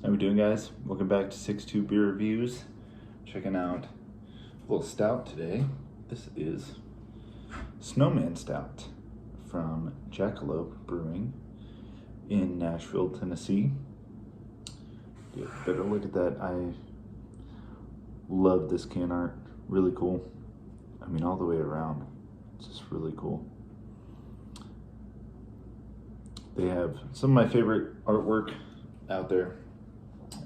How we doing, guys? Welcome back to 6-2 Beer Reviews. Checking out a little stout today. This is Snowman Stout from Jackalope Brewing in Nashville, Tennessee. Get a better look at that. I love this can art. Really cool. I mean, all the way around. It's just really cool. They have some of my favorite artwork out there.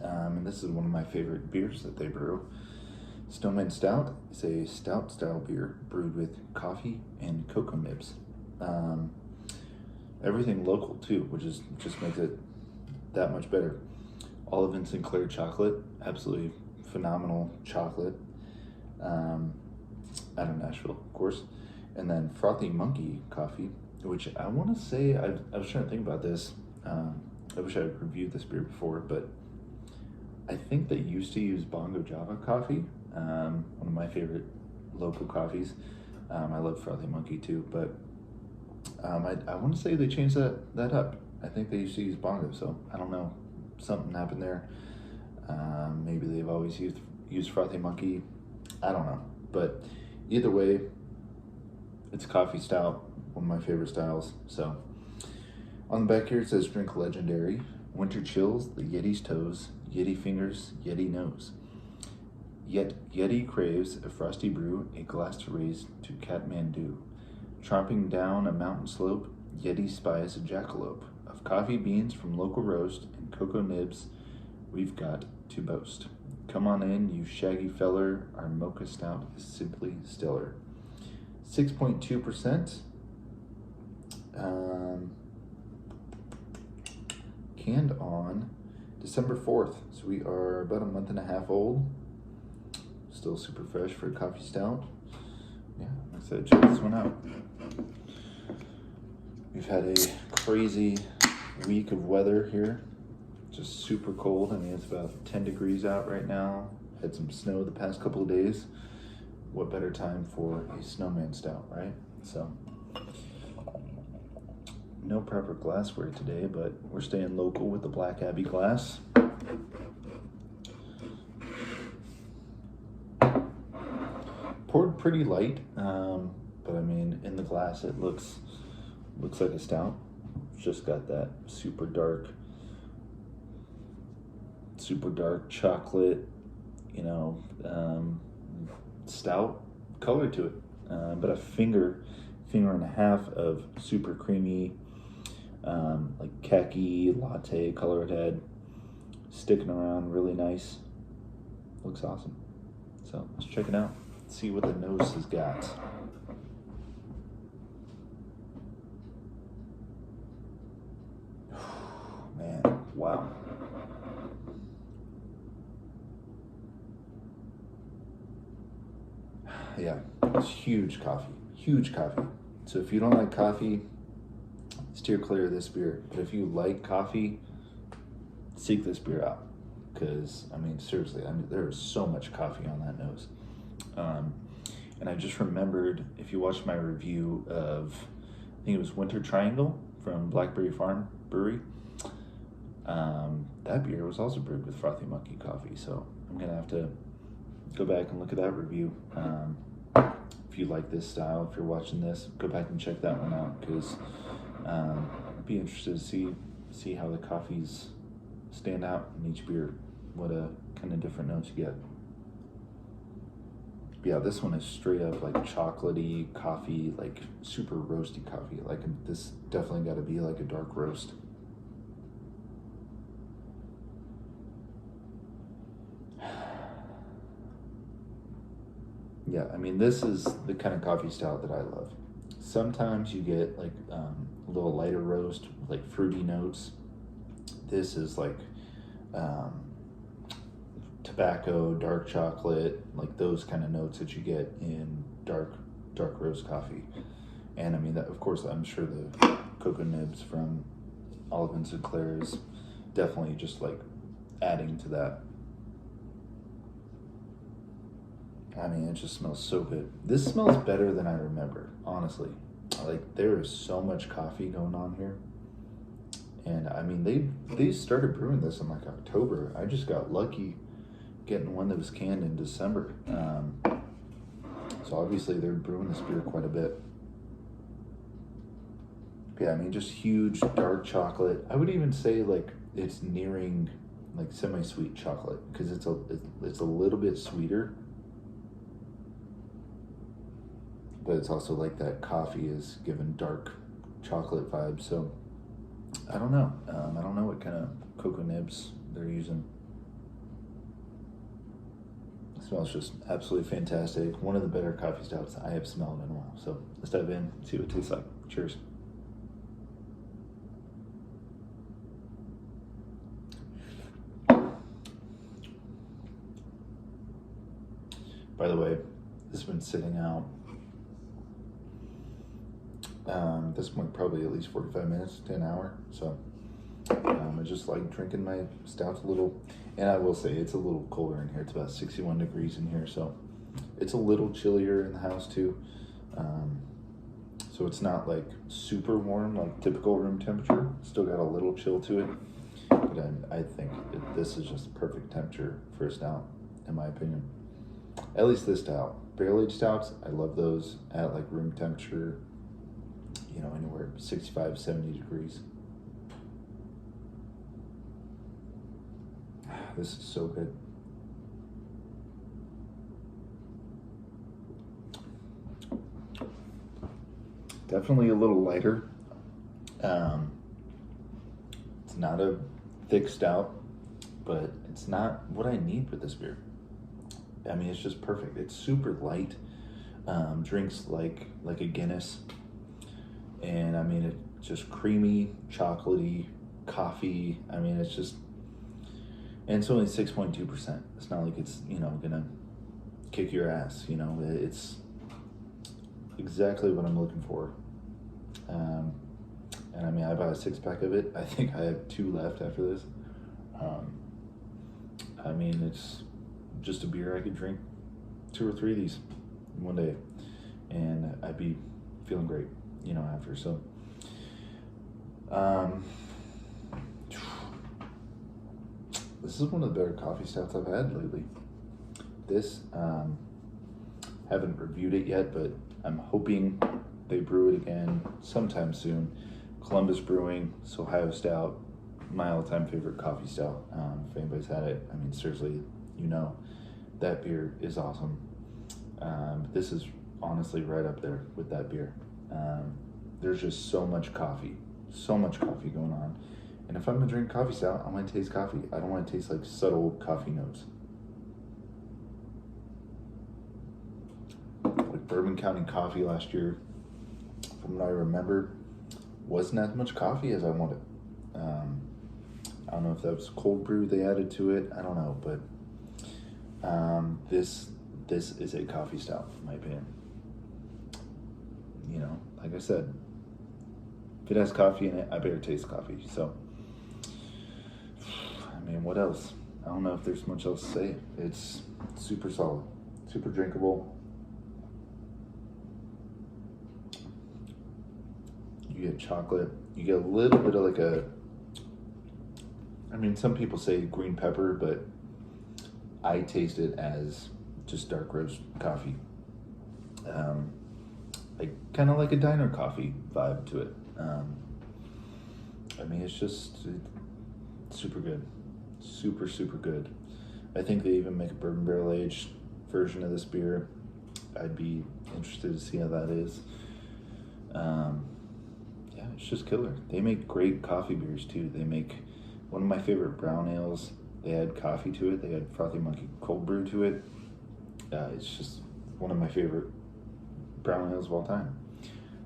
And this is one of my favorite beers that they brew. Snowman Stout is a stout style beer brewed with coffee and cocoa nibs. Everything local too, which is just makes it that much better. Olive and Sinclair chocolate, absolutely phenomenal chocolate. Out of Nashville, of course. And then Frothy Monkey coffee, which I want to say, I was trying to think about this. I wish I had reviewed this beer before, but I think they used to use Bongo Java coffee, one of my favorite local coffees. I love Frothy Monkey too, but I want to say they changed that up. I think they used to use Bongo, so I don't know. Something happened there. Maybe they've always used Frothy Monkey. I don't know. But either way, it's coffee stout, one of my favorite styles. So on the back here it says drink legendary. Winter chills, the Yeti's toes, Yeti fingers, Yeti nose. Yet Yeti craves a frosty brew, a glass to raise to Kathmandu. Tromping down a mountain slope, Yeti spies a jackalope. Of coffee beans from local roast and cocoa nibs, we've got to boast. Come on in, you shaggy feller, our mocha stout is simply stellar. 6.2%. Canned on December 4th, so we are about a month and a half old. Still super fresh for a coffee stout. Yeah, I'm excited to check this one out. We've had a crazy week of weather here. Just super cold. I mean, it's about 10 degrees out right now. Had some snow the past couple of days. What better time for a Snowman Stout, right? So, no proper glassware today, but we're staying local with the Black Abbey glass. Poured pretty light, but I mean, in the glass it looks like a stout. It's just got that super dark chocolate, stout color to it. But a finger and a half of super creamy, like khaki latte color it had, sticking around really nice. Looks awesome. So let's check it out. See what the nose has got. Man, wow. Yeah, it's huge coffee. So if you don't like coffee, steer clear of this beer. But if you like coffee, seek this beer out. Because, I mean, seriously, there is so much coffee on that nose. And I just remembered, if you watched my review of, I think it was Winter Triangle from Blackberry Farm Brewery, that beer was also brewed with Frothy Monkey coffee. So I'm going to have to go back and look at that review. If you like this style, if you're watching this, go back and check that one out, because I'd be interested to see how the coffees stand out in each beer, what kind of different notes you get. Yeah, this one is straight up like chocolatey coffee, like super roasty coffee. Like, this definitely got to be like a dark roast. Yeah, I mean, this is the kind of coffee stout that I love. Sometimes you get like a little lighter roast, like fruity notes. This is like tobacco, dark chocolate, like those kind of notes that you get in dark roast coffee. And I mean, that, of course, I'm sure the cocoa nibs from Olive and Sinclair is definitely just like adding to that. I mean, it just smells so good. This smells better than I remember, honestly. Like, there is so much coffee going on here. And I mean, they started brewing this in like October. I just got lucky getting one that was canned in December. So obviously they're brewing this beer quite a bit. Yeah, I mean, just huge dark chocolate. I would even say like it's nearing like semi-sweet chocolate, because it's a little bit sweeter, but it's also like that coffee is given dark chocolate vibe. So I don't know. I don't know what kind of cocoa nibs they're using. It smells just absolutely fantastic. One of the better coffee stouts I have smelled in a while. So let's dive in, see what it tastes like. Cheers. By the way, this has been sitting out. This point probably at least 45 minutes to an hour. So I just like drinking my stouts a little. And I will say it's a little colder in here. It's about 61 degrees in here, so it's a little chillier in the house too. So it's not like super warm, like typical room temperature. Still got a little chill to it. But I think this is just perfect temperature for a stout, in my opinion. At least this stout. Barrel-aged stouts, I love those at like room temperature, you know, anywhere 65, 70 degrees. This is so good. Definitely a little lighter. It's not a thick stout, but it's not what I need with this beer. I mean, it's just perfect. It's super light. Drinks like a Guinness. And I mean, it's just creamy, chocolatey, coffee. I mean, it's just, and it's only 6.2%. It's not like it's, you know, gonna kick your ass, you know. It's exactly what I'm looking for. And I mean, I bought a 6-pack of it. I think I have 2 left after this. I mean, it's just a beer I could drink 2 or 3 of these in one day, and I'd be feeling great, you know, after. So this is one of the better coffee stouts I've had lately. This haven't reviewed it yet, but I'm hoping they brew it again sometime soon. Columbus Brewing, it's Ohio Stout, my all-time favorite coffee stout. If anybody's had it, I mean, seriously, you know, that beer is awesome. This is honestly right up there with that beer. There's just so much coffee going on. And if I'm gonna drink coffee stout, I want to taste coffee. I don't want to taste like subtle coffee notes. Like Bourbon County coffee last year, from what I remember, wasn't as much coffee as I wanted. I don't know if that was cold brew they added to it. I don't know, but this is a coffee stout, in my opinion. You know, like I said, if it has coffee in it, I better taste coffee. So, I mean, what else? I don't know if there's much else to say. It's super solid, super drinkable. You get chocolate. You get a little bit of like a, I mean, some people say green pepper, but I taste it as just dark roast coffee. Like kind of like a diner coffee vibe to it. I mean, it's just super good, super good. I think they even make a bourbon barrel aged version of this beer. I'd be interested to see how that is. Yeah, it's just killer. They make great coffee beers too. They make one of my favorite brown ales. They add coffee to it. They add Frothy Monkey cold brew to it. It's just one of my favorite brown ales of all time.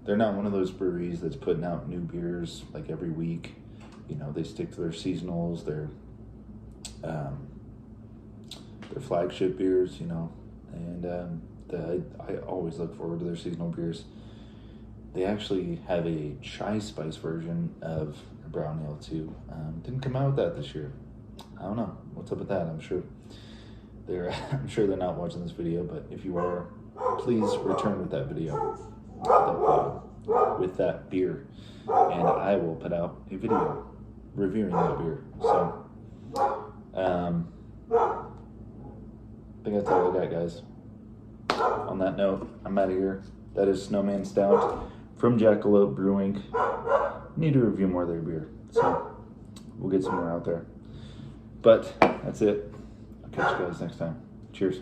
They're not one of those breweries that's putting out new beers like every week. You know, they stick to their seasonals, their flagship beers, you know, and I always look forward to their seasonal beers. They actually have a chai spice version of a brown ale too. Didn't come out with that this year. I don't know what's up with that. I'm sure they're not watching this video, but if you are, please return with that video, with that beer, and I will put out a video reviewing that beer. So, I think that's all I got, guys. On that note, I'm out of here. That is Snowman Stout from Jackalope Brewing. Need to review more of their beer, so we'll get some more out there. But that's it. I'll catch you guys next time. Cheers.